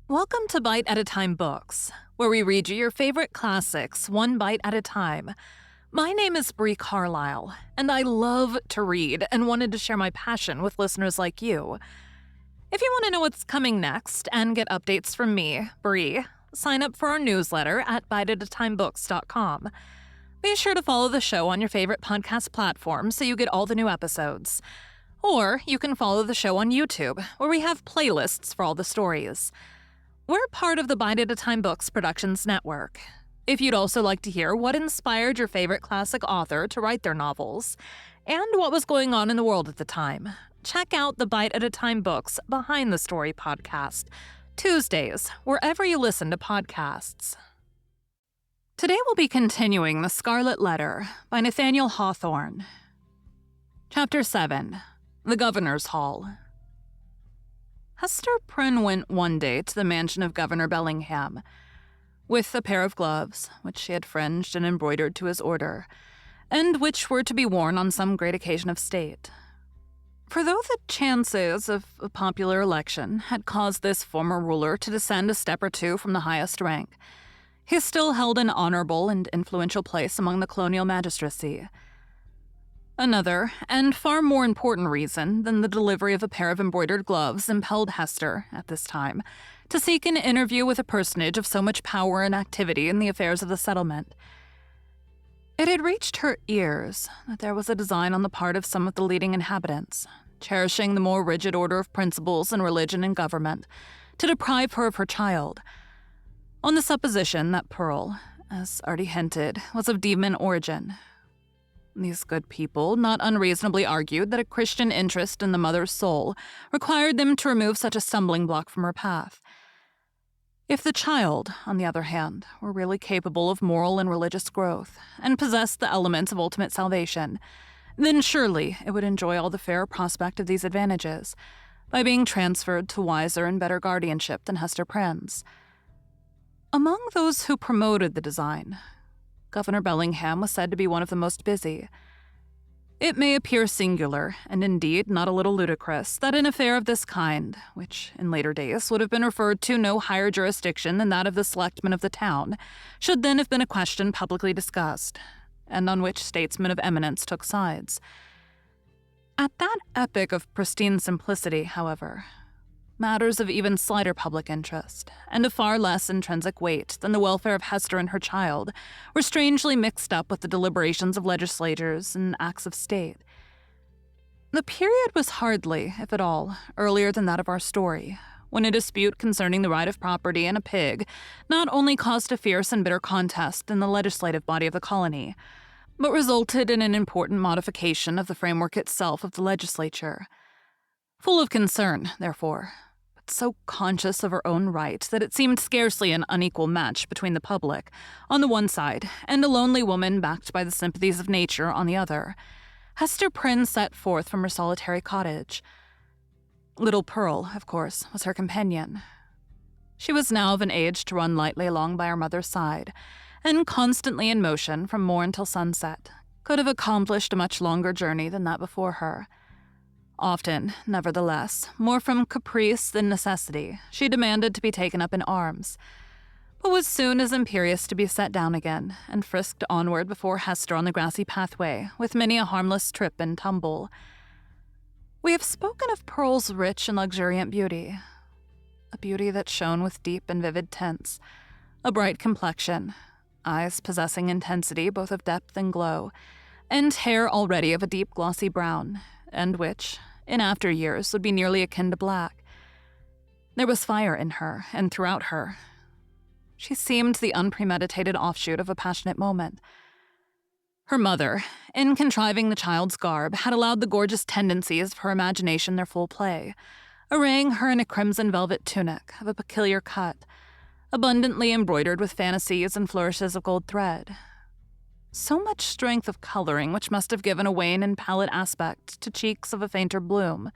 Welcome to Bite at a Time Books, where we read you your favorite classics one bite at a time. My name is Bree Carlile, and I love to read and wanted to share my passion with listeners like you. If you want to know what's coming next and get updates from me, Bree, sign up for our newsletter at biteatatimebooks.com. Be sure to follow the show on your favorite podcast platform so you get all the new episodes. Or you can follow the show on YouTube, where we have playlists for all the stories. We're part of the Bite at a Time Books Productions Network. If you'd also like to hear what inspired your favorite classic author to write their novels, and what was going on in the world at the time, check out the Bite at a Time Books Behind the Story podcast, Tuesdays, wherever you listen to podcasts. Today we'll be continuing The Scarlet Letter by Nathaniel Hawthorne. Chapter 7, The Governor's Hall. Hester Prynne went one day to the mansion of Governor Bellingham, with a pair of gloves, which she had fringed and embroidered to his order, and which were to be worn on some great occasion of state. For though the chances of a popular election had caused this former ruler to descend a step or two from the highest rank, he still held an honorable and influential place among the colonial magistracy. Another, and far more important reason than the delivery of a pair of embroidered gloves impelled Hester, at this time, to seek an interview with a personage of so much power and activity in the affairs of the settlement. It had reached her ears that there was a design on the part of some of the leading inhabitants, cherishing the more rigid order of principles in religion and government, to deprive her of her child, on the supposition that Pearl, as already hinted, was of demon origin. These good people not unreasonably argued that a Christian interest in the mother's soul required them to remove such a stumbling block from her path. If the child, on the other hand, were really capable of moral and religious growth, and possessed the elements of ultimate salvation, then surely it would enjoy all the fairer prospect of these advantages, by being transferred to wiser and better guardianship than Hester Prynne's. Among those who promoted the design, Governor Bellingham was said to be one of the most busy. It may appear singular, and indeed not a little ludicrous, that an affair of this kind, which in later days would have been referred to no higher jurisdiction than that of the selectmen of the town, should then have been a question publicly discussed, and on which statesmen of eminence took sides. At that epoch of pristine simplicity, however, matters of even slighter public interest, and of far less intrinsic weight than the welfare of Hester and her child, were strangely mixed up with the deliberations of legislators and acts of state. The period was hardly, if at all, earlier than that of our story, when a dispute concerning the right of property in a pig not only caused a fierce and bitter contest in the legislative body of the colony, but resulted in an important modification of the framework itself of the legislature. Full of concern, therefore, but so conscious of her own right that it seemed scarcely an unequal match between the public, on the one side, and a lonely woman backed by the sympathies of nature on the other, Hester Prynne set forth from her solitary cottage. Little Pearl, of course, was her companion. She was now of an age to run lightly along by her mother's side, and constantly in motion from morn till sunset, could have accomplished a much longer journey than that before her. Often, nevertheless, more from caprice than necessity, she demanded to be taken up in arms, but was soon as imperious to be set down again, and frisked onward before Hester on the grassy pathway, with many a harmless trip and tumble. We have spoken of Pearl's rich and luxuriant beauty, a beauty that shone with deep and vivid tints, a bright complexion, eyes possessing intensity both of depth and glow, and hair already of a deep glossy brown, and which, in after years, would be nearly akin to black. There was fire in her, and throughout her. She seemed the unpremeditated offshoot of a passionate moment. Her mother, in contriving the child's garb, had allowed the gorgeous tendencies of her imagination their full play, arraying her in a crimson velvet tunic of a peculiar cut, abundantly embroidered with fantasies and flourishes of gold thread. So much strength of coloring, which must have given a wan and pallid aspect to cheeks of a fainter bloom,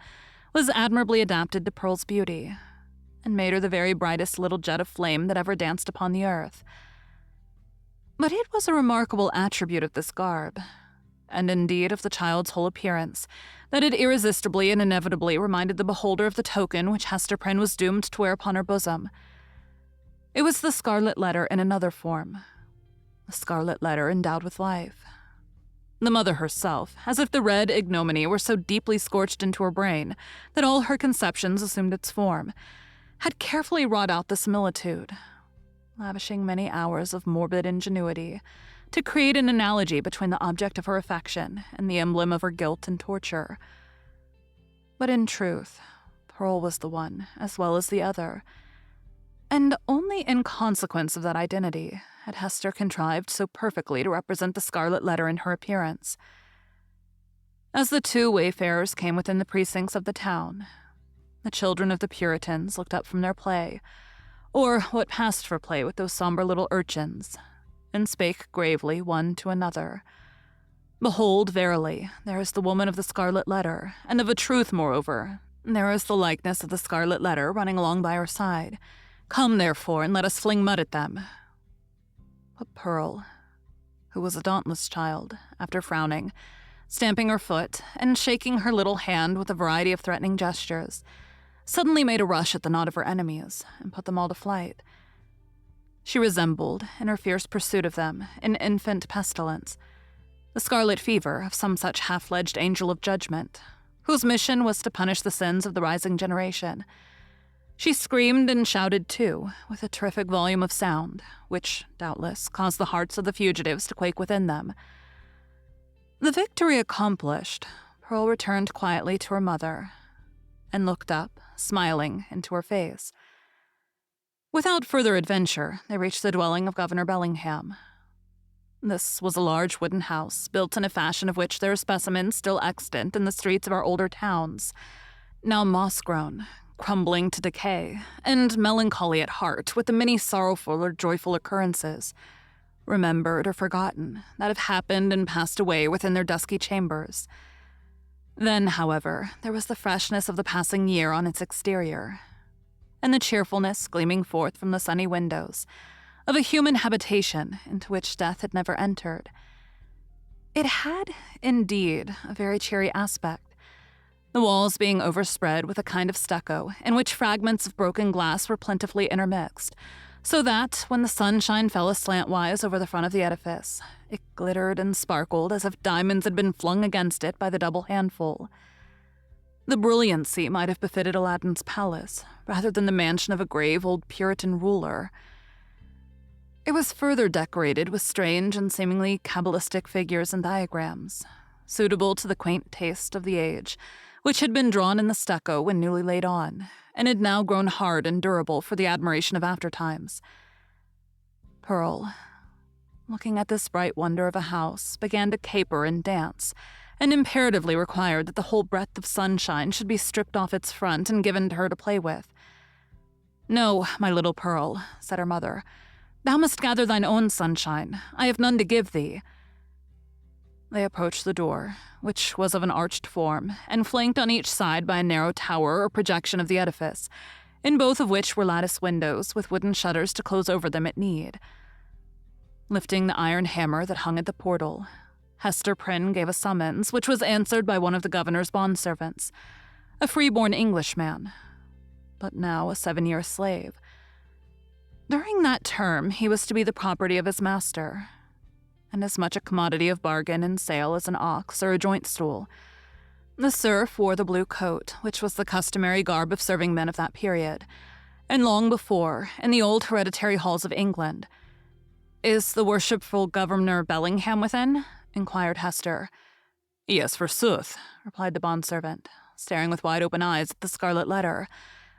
was admirably adapted to Pearl's beauty, and made her the very brightest little jet of flame that ever danced upon the earth. But it was a remarkable attribute of this garb, and indeed of the child's whole appearance, that it irresistibly and inevitably reminded the beholder of the token which Hester Prynne was doomed to wear upon her bosom, It was the Scarlet Letter in another form. A scarlet letter endowed with life. The mother herself, as if the red ignominy were so deeply scorched into her brain that all her conceptions assumed its form, had carefully wrought out the similitude, lavishing many hours of morbid ingenuity to create an analogy between the object of her affection and the emblem of her guilt and torture. But in truth, Pearl was the one as well as the other, and only in consequence of that identity had Hester contrived so perfectly to represent the Scarlet Letter in her appearance. As the two wayfarers came within the precincts of the town, the children of the Puritans looked up from their play, or what passed for play with those somber little urchins, and spake gravely one to another. Behold, verily, there is the woman of the Scarlet Letter, and of a truth, moreover, there is the likeness of the Scarlet Letter running along by her side. Come, therefore, and let us fling mud at them. But Pearl, who was a dauntless child, after frowning, stamping her foot, and shaking her little hand with a variety of threatening gestures, suddenly made a rush at the knot of her enemies, and put them all to flight. She resembled, in her fierce pursuit of them, an infant pestilence, the scarlet fever of some such half-fledged angel of judgment, whose mission was to punish the sins of the rising generation. She screamed and shouted, too, with a terrific volume of sound, which, doubtless, caused the hearts of the fugitives to quake within them. The victory accomplished, Pearl returned quietly to her mother, and looked up, smiling, into her face. Without further adventure, they reached the dwelling of Governor Bellingham. This was a large wooden house, built in a fashion of which there are specimens still extant in the streets of our older towns, now moss-grown, crumbling to decay, and melancholy at heart with the many sorrowful or joyful occurrences, remembered or forgotten, that have happened and passed away within their dusky chambers. Then, however, there was the freshness of the passing year on its exterior, and the cheerfulness gleaming forth from the sunny windows of a human habitation into which death had never entered. It had, indeed, a very cheery aspect, the walls being overspread with a kind of stucco in which fragments of broken glass were plentifully intermixed, so that, when the sunshine fell aslantwise over the front of the edifice, it glittered and sparkled as if diamonds had been flung against it by the double handful. The brilliancy might have befitted Aladdin's palace, rather than the mansion of a grave old Puritan ruler. It was further decorated with strange and seemingly cabalistic figures and diagrams, suitable to the quaint taste of the age, which had been drawn in the stucco when newly laid on, and had now grown hard and durable for the admiration of aftertimes. Pearl, looking at this bright wonder of a house, began to caper and dance, and imperatively required that the whole breadth of sunshine should be stripped off its front and given to her to play with. "No, my little Pearl," said her mother, "thou must gather thine own sunshine. I have none to give thee." They approached the door, which was of an arched form, and flanked on each side by a narrow tower or projection of the edifice, in both of which were lattice windows with wooden shutters to close over them at need. Lifting the iron hammer that hung at the portal, Hester Prynne gave a summons, which was answered by one of the governor's bondservants, a free-born Englishman, but now a 7-year slave. During that term, he was to be the property of his master, and as much a commodity of bargain and sale as an ox or a joint stool. The serf wore the blue coat, which was the customary garb of serving men of that period, and long before, in the old hereditary halls of England. "Is the worshipful Governor Bellingham within?" inquired Hester. "Yes, forsooth," replied the bondservant, staring with wide-open eyes at the Scarlet Letter,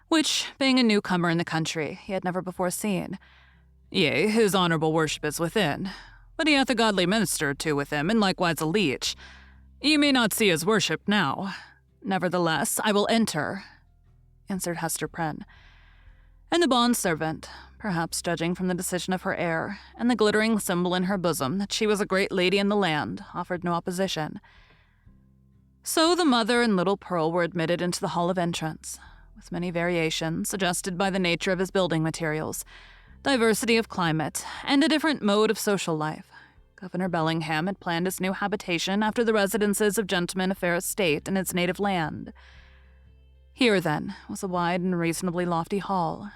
which, being a newcomer in the country, he had never before seen. "Yea, his honourable worship is within, but he hath a godly minister too with him, and likewise a leech. Ye may not see his worship now. Nevertheless, I will enter," answered Hester Prynne. And the bondservant, perhaps judging from the decision of her air, and the glittering symbol in her bosom that she was a great lady in the land, offered no opposition. So the mother and little Pearl were admitted into the hall of entrance, with many variations suggested by the nature of his building materials, diversity of climate, and a different mode of social life. Governor Bellingham had planned his new habitation after the residences of gentlemen of fair estate in his native land. Here, then, was a wide and reasonably lofty hall,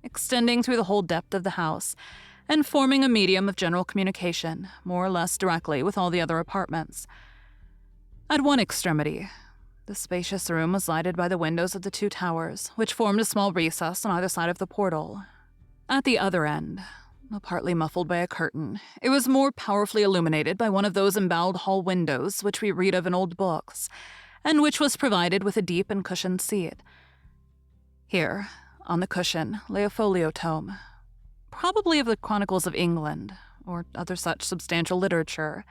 extending through the whole depth of the house and forming a medium of general communication, more or less directly, with all the other apartments. At one extremity, the spacious room was lighted by the windows of the two towers, which formed a small recess on either side of the portal. At the other end, though partly muffled by a curtain, it was more powerfully illuminated by one of those emboweled hall windows which we read of in old books, and which was provided with a deep and cushioned seat. Here, on the cushion, lay a folio tome, probably of the Chronicles of England, or other such substantial literature,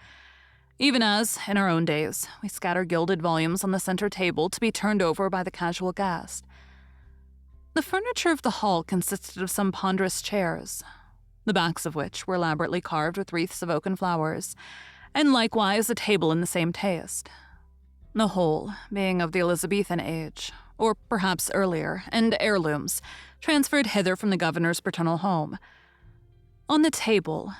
even as, in our own days, we scatter gilded volumes on the center table to be turned over by the casual guest. The furniture of the hall consisted of some ponderous chairs, the backs of which were elaborately carved with wreaths of oaken flowers, and likewise a table in the same taste, the whole being of the Elizabethan age, or perhaps earlier, and heirlooms, transferred hither from the governor's paternal home. On the table,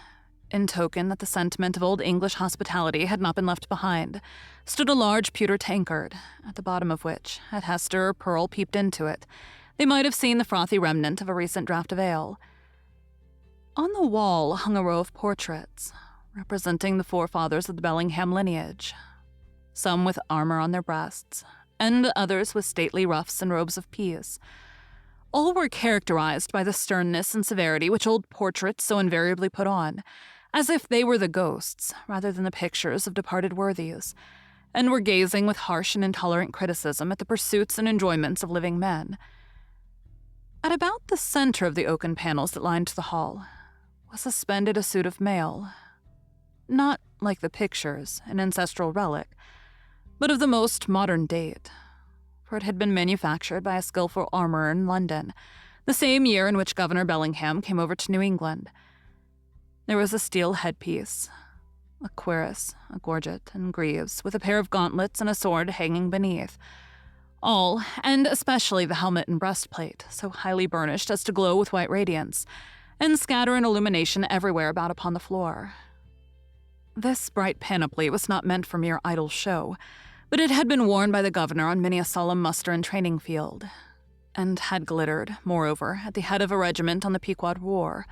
in token that the sentiment of old English hospitality had not been left behind, stood a large pewter tankard, at the bottom of which, had Hester or Pearl peeped into it, they might have seen the frothy remnant of a recent draught of ale. On the wall hung a row of portraits, representing the forefathers of the Bellingham lineage, some with armor on their breasts, and others with stately ruffs and robes of peace. All were characterized by the sternness and severity which old portraits so invariably put on, as if they were the ghosts, rather than the pictures of departed worthies, and were gazing with harsh and intolerant criticism at the pursuits and enjoyments of living men. At about the center of the oaken panels that lined the hall was suspended a suit of mail, not, like the pictures, an ancestral relic, but of the most modern date, for it had been manufactured by a skillful armorer in London, the same year in which Governor Bellingham came over to New England. There was a steel headpiece, a cuirass, a gorget, and greaves, with a pair of gauntlets and a sword hanging beneath. All, and especially the helmet and breastplate, so highly burnished as to glow with white radiance, and scatter an illumination everywhere about upon the floor. This bright panoply was not meant for mere idle show, but it had been worn by the governor on many a solemn muster and training field, and had glittered, moreover, at the head of a regiment on the Pequod War.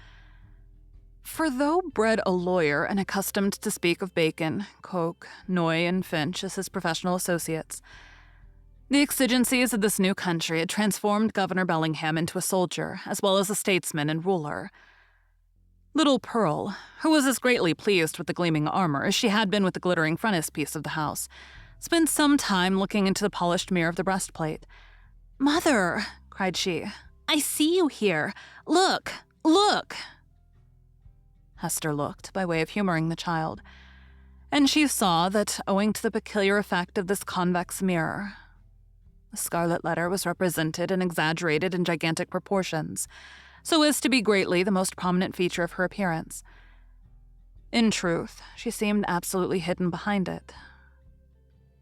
For though bred a lawyer and accustomed to speak of Bacon, Coke, Noy, and Finch as his professional associates, the exigencies of this new country had transformed Governor Bellingham into a soldier, as well as a statesman and ruler. Little Pearl, who was as greatly pleased with the gleaming armor as she had been with the glittering frontispiece of the house, spent some time looking into the polished mirror of the breastplate. "Mother," cried she, "I see you here. Look, look!" Hester looked, by way of humoring the child, and she saw that, owing to the peculiar effect of this convex mirror, the scarlet letter was represented and exaggerated in gigantic proportions, so as to be greatly the most prominent feature of her appearance. In truth, she seemed absolutely hidden behind it.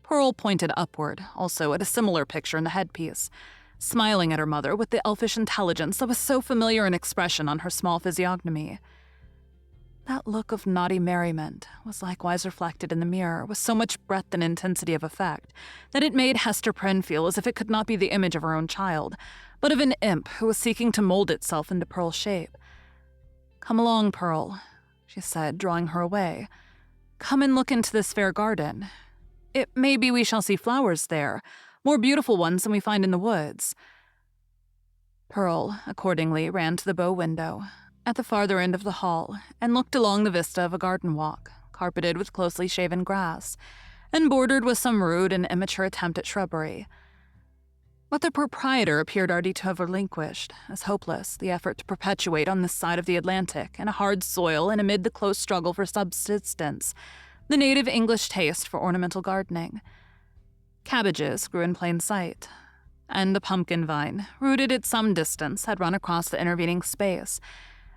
Pearl pointed upward, also, at a similar picture in the headpiece, smiling at her mother with the elfish intelligence that was so familiar an expression on her small physiognomy. That look of naughty merriment was likewise reflected in the mirror with so much breadth and intensity of effect that it made Hester Prynne feel as if it could not be the image of her own child, but of an imp who was seeking to mold itself into Pearl's shape. "Come along, Pearl," she said, drawing her away. "Come and look into this fair garden. It may be we shall see flowers there, more beautiful ones than we find in the woods." Pearl, accordingly, ran to the bow window at the farther end of the hall and looked along the vista of a garden walk, carpeted with closely shaven grass, and bordered with some rude and immature attempt at shrubbery. But the proprietor appeared already to have relinquished, as hopeless, the effort to perpetuate on this side of the Atlantic, in a hard soil and amid the close struggle for subsistence, the native English taste for ornamental gardening. Cabbages grew in plain sight, and a pumpkin vine, rooted at some distance, had run across the intervening space,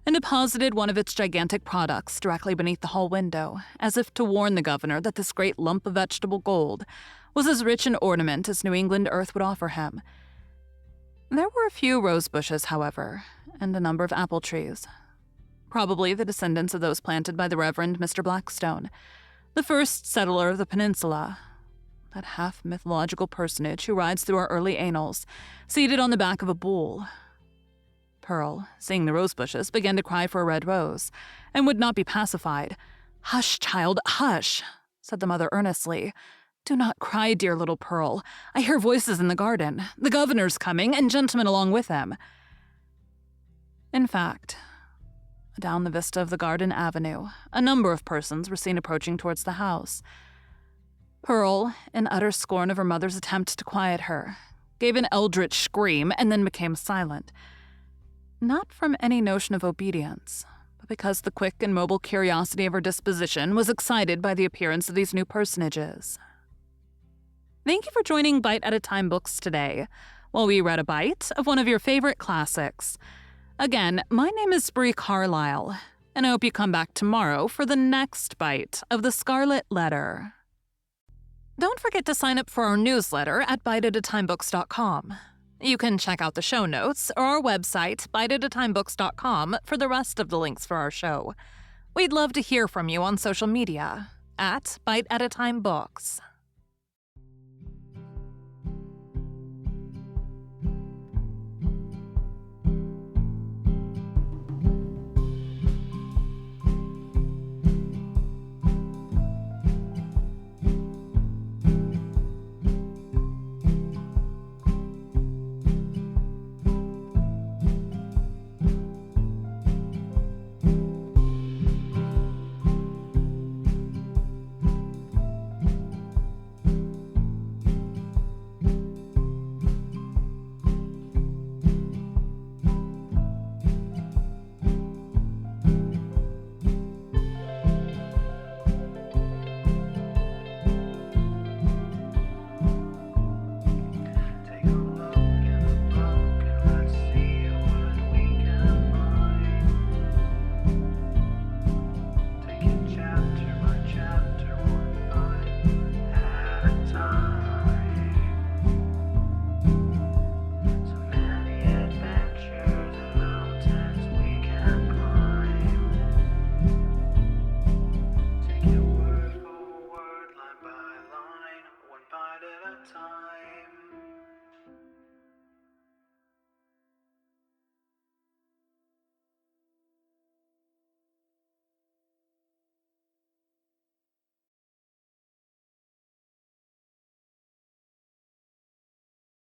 and deposited one of its gigantic products directly beneath the hall window, as if to warn the governor that this great lump of vegetable gold was as rich an ornament as New England earth would offer him. There were a few rose bushes, however, and a number of apple trees, probably the descendants of those planted by the Reverend Mr. Blackstone, the first settler of the peninsula, that half-mythological personage who rides through our early annals, seated on the back of a bull. Pearl, seeing the rose bushes, began to cry for a red rose, and would not be pacified. "Hush, child, hush," said the mother earnestly. "Do not cry, dear little Pearl. I hear voices in the garden. The governor's coming, and gentlemen along with him." In fact, down the vista of the garden avenue, a number of persons were seen approaching towards the house. Pearl, in utter scorn of her mother's attempt to quiet her, gave an eldritch scream and then became silent. Not from any notion of obedience, but because the quick and mobile curiosity of her disposition was excited by the appearance of these new personages. Thank you for joining Bite at a Time Books today, while we read a bite of one of your favorite classics. Again, my name is Bree Carlile, and I hope you come back tomorrow for the next bite of the Scarlet Letter. Don't forget to sign up for our newsletter at biteatatimebooks.com. You can check out the show notes or our website, biteatatimebooks.com, for the rest of the links for our show. We'd love to hear from you on social media at Bite at a Time Books.